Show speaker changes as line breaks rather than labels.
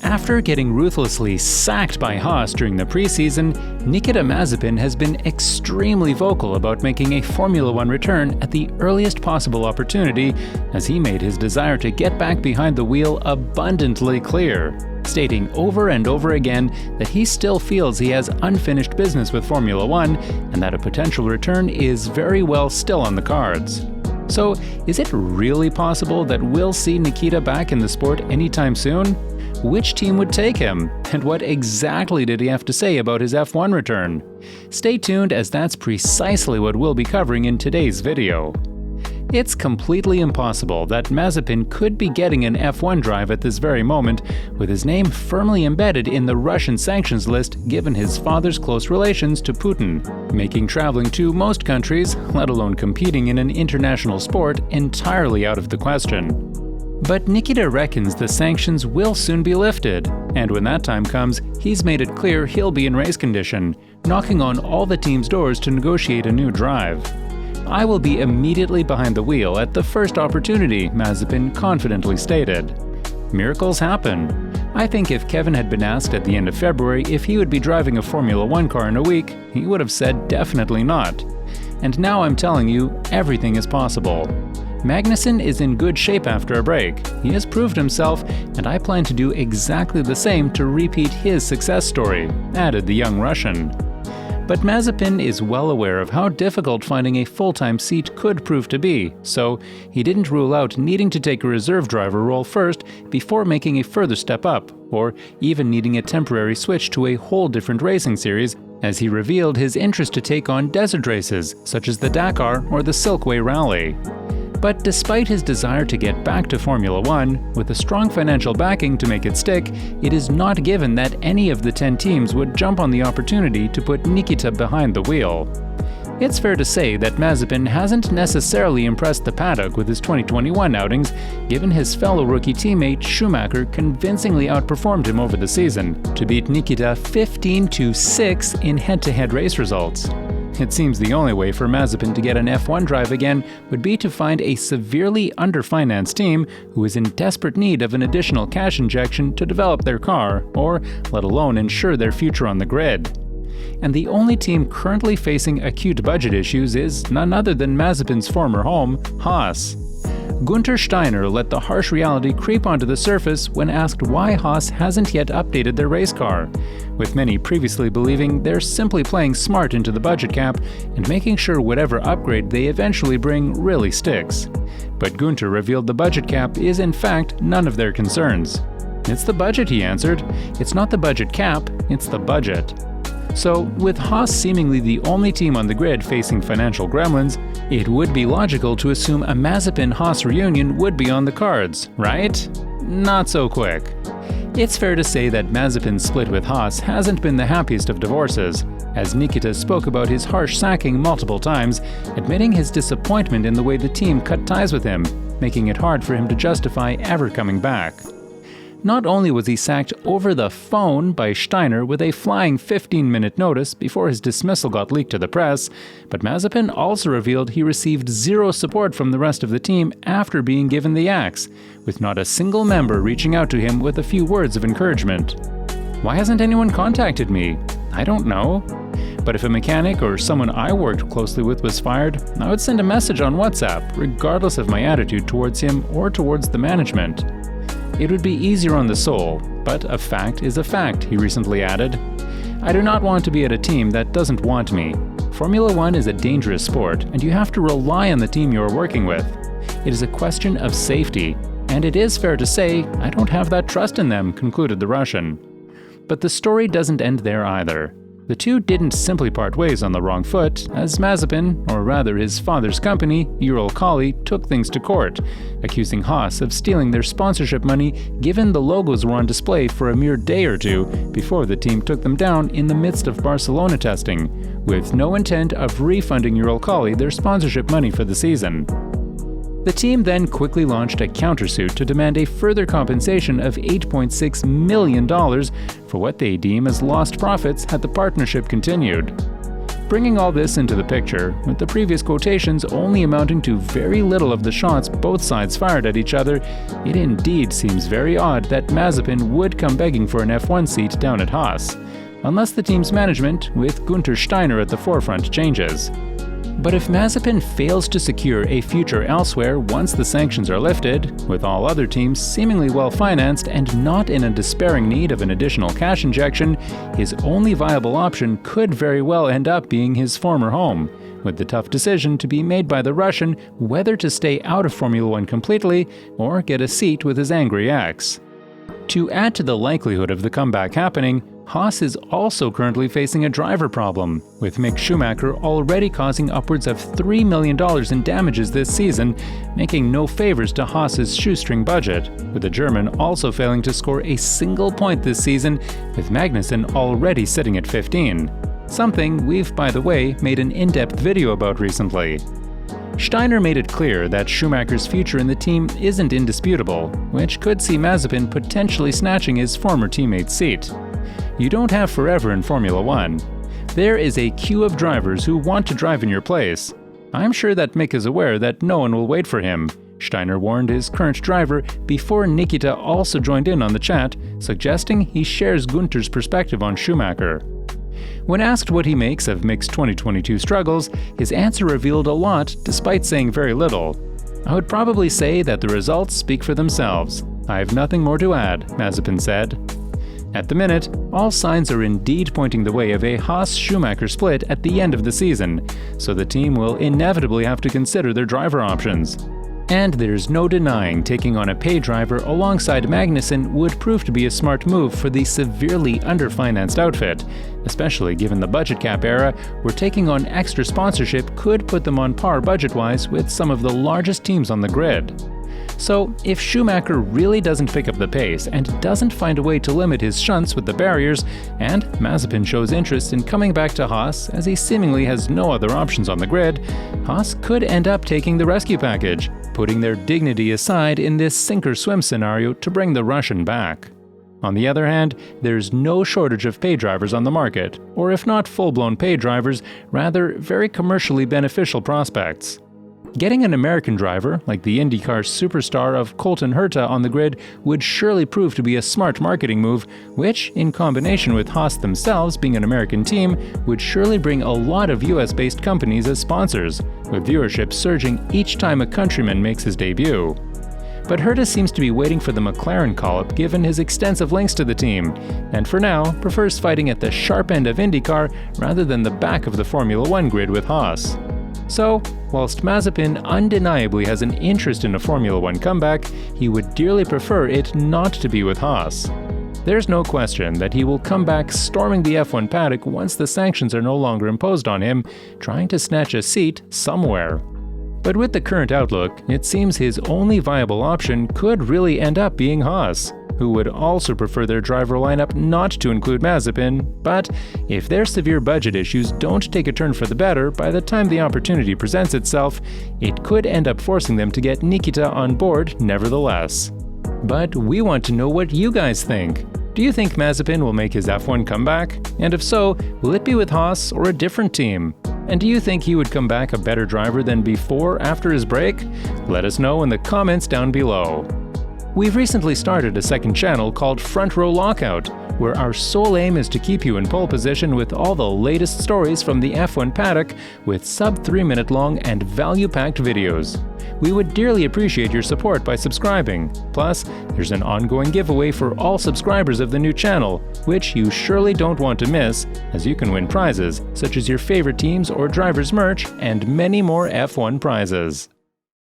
After getting ruthlessly sacked by Haas during the preseason, Nikita Mazepin has been extremely vocal about making a Formula One return at the earliest possible opportunity, as he made his desire to get back behind the wheel abundantly clear, stating over and over again that he still feels he has unfinished business with Formula One and that a potential return is very well still on the cards. So, is it really possible that we'll see Nikita back in the sport anytime soon? Which team would take him? And what exactly did he have to say about his F1 return? Stay tuned, as that's precisely what we'll be covering in today's video. It's completely impossible that Mazepin could be getting an F1 drive at this very moment, with his name firmly embedded in the Russian sanctions list given his father's close relations to Putin, making traveling to most countries, let alone competing in an international sport, entirely out of the question. But Nikita reckons the sanctions will soon be lifted, and when that time comes, he's made it clear he'll be in race condition, knocking on all the team's doors to negotiate a new drive. "I will be immediately behind the wheel at the first opportunity," Mazepin confidently stated. Miracles happen. I think if Kevin had been asked at the end of February if he would be driving a Formula One car in a week, he would have said definitely not. And now I'm telling you, everything is possible. Magnussen is in good shape after a break. He has proved himself, and I plan to do exactly the same to repeat his success story, added the young Russian. But Mazepin is well aware of how difficult finding a full-time seat could prove to be, so he didn't rule out needing to take a reserve driver role first before making a further step up, or even needing a temporary switch to a whole different racing series, as he revealed his interest to take on desert races, such as the Dakar or the Silkway Rally. But despite his desire to get back to Formula One, with a strong financial backing to make it stick, it is not given that any of the 10 teams would jump on the opportunity to put Nikita behind the wheel. It's fair to say that Mazepin hasn't necessarily impressed the paddock with his 2021 outings, given his fellow rookie teammate Schumacher convincingly outperformed him over the season, to beat Nikita 15-6 in head-to-head race results. It seems the only way for Mazepin to get an F1 drive again would be to find a severely underfinanced team who is in desperate need of an additional cash injection to develop their car, or let alone ensure their future on the grid. And the only team currently facing acute budget issues is none other than Mazepin's former home, Haas. Günther Steiner let the harsh reality creep onto the surface when asked why Haas hasn't yet updated their race car, with many previously believing they're simply playing smart into the budget cap and making sure whatever upgrade they eventually bring really sticks. But Günther revealed the budget cap is in fact none of their concerns. "It's the budget," he answered. "It's not the budget cap, it's the budget." So, with Haas seemingly the only team on the grid facing financial gremlins, it would be logical to assume a Mazepin-Haas reunion would be on the cards, right? Not so quick. It's fair to say that Mazepin's split with Haas hasn't been the happiest of divorces, as Nikita spoke about his harsh sacking multiple times, admitting his disappointment in the way the team cut ties with him, making it hard for him to justify ever coming back. Not only was he sacked over the phone by Steiner with a flying 15-minute notice before his dismissal got leaked to the press, but Mazepin also revealed he received zero support from the rest of the team after being given the axe, with not a single member reaching out to him with a few words of encouragement. "Why hasn't anyone contacted me? I don't know. But if a mechanic or someone I worked closely with was fired, I would send a message on WhatsApp, regardless of my attitude towards him or towards the management. It would be easier on the soul, but a fact is a fact," he recently added. "I do not want to be at a team that doesn't want me. Formula One is a dangerous sport, and you have to rely on the team you are working with. It is a question of safety, and it is fair to say I don't have that trust in them," concluded the Russian. But the story doesn't end there either. The two didn't simply part ways on the wrong foot, as Mazepin, or rather his father's company, Uralkali, took things to court, accusing Haas of stealing their sponsorship money given the logos were on display for a mere day or two before the team took them down in the midst of Barcelona testing, with no intent of refunding Uralkali their sponsorship money for the season. The team then quickly launched a countersuit to demand a further compensation of $8.6 million for what they deem as lost profits had the partnership continued. Bringing all this into the picture, with the previous quotations only amounting to very little of the shots both sides fired at each other, it indeed seems very odd that Mazepin would come begging for an F1 seat down at Haas, unless the team's management, with Günther Steiner at the forefront, changes. But if Mazepin fails to secure a future elsewhere once the sanctions are lifted, with all other teams seemingly well-financed and not in a despairing need of an additional cash injection, his only viable option could very well end up being his former home, with the tough decision to be made by the Russian whether to stay out of Formula One completely or get a seat with his angry ex. To add to the likelihood of the comeback happening, Haas is also currently facing a driver problem, with Mick Schumacher already causing upwards of $3 million in damages this season, making no favors to Haas's shoestring budget, with the German also failing to score a single point this season, with Magnussen already sitting at 15. Something we've, by the way, made an in-depth video about recently. Steiner made it clear that Schumacher's future in the team isn't indisputable, which could see Mazepin potentially snatching his former teammate's seat. You don't have forever in Formula One. There is a queue of drivers who want to drive in your place. I'm sure that Mick is aware that no one will wait for him, Steiner warned his current driver before Nikita also joined in on the chat, suggesting he shares Günther's perspective on Schumacher. When asked what he makes of Mick's 2022 struggles, his answer revealed a lot despite saying very little. I would probably say that the results speak for themselves. I have nothing more to add, Mazepin said. At the minute, all signs are indeed pointing the way of a Haas-Schumacher split at the end of the season, so the team will inevitably have to consider their driver options. And there's no denying taking on a pay driver alongside Magnussen would prove to be a smart move for the severely underfinanced outfit, especially given the budget cap era, where taking on extra sponsorship could put them on par budget-wise with some of the largest teams on the grid. So, if Schumacher really doesn't pick up the pace and doesn't find a way to limit his shunts with the barriers, and Mazepin shows interest in coming back to Haas as he seemingly has no other options on the grid, Haas could end up taking the rescue package, putting their dignity aside in this sink-or-swim scenario to bring the Russian back. On the other hand, there's no shortage of pay drivers on the market, or if not full-blown pay drivers, rather very commercially beneficial prospects. Getting an American driver, like the IndyCar superstar of Colton Herta on the grid, would surely prove to be a smart marketing move, which, in combination with Haas themselves being an American team, would surely bring a lot of US-based companies as sponsors, with viewership surging each time a countryman makes his debut. But Herta seems to be waiting for the McLaren call-up given his extensive links to the team, and for now prefers fighting at the sharp end of IndyCar rather than the back of the Formula One grid with Haas. So, whilst Mazepin undeniably has an interest in a Formula One comeback, he would dearly prefer it not to be with Haas. There's no question that he will come back storming the F1 paddock once the sanctions are no longer imposed on him, trying to snatch a seat somewhere. But with the current outlook, it seems his only viable option could really end up being Haas, who would also prefer their driver lineup not to include Mazepin, but if their severe budget issues don't take a turn for the better by the time the opportunity presents itself, it could end up forcing them to get Nikita on board nevertheless. But we want to know what you guys think. Do you think Mazepin will make his F1 comeback? And if so, will it be with Haas or a different team? And do you think he would come back a better driver than before after his break? Let us know in the comments down below. We've recently started a second channel called Front Row Lockout, where our sole aim is to keep you in pole position with all the latest stories from the F1 paddock with sub 3-minute long and value-packed videos. We would dearly appreciate your support by subscribing. Plus, there's an ongoing giveaway for all subscribers of the new channel, which you surely don't want to miss, as you can win prizes such as your favorite teams or drivers' merch and many more F1 prizes.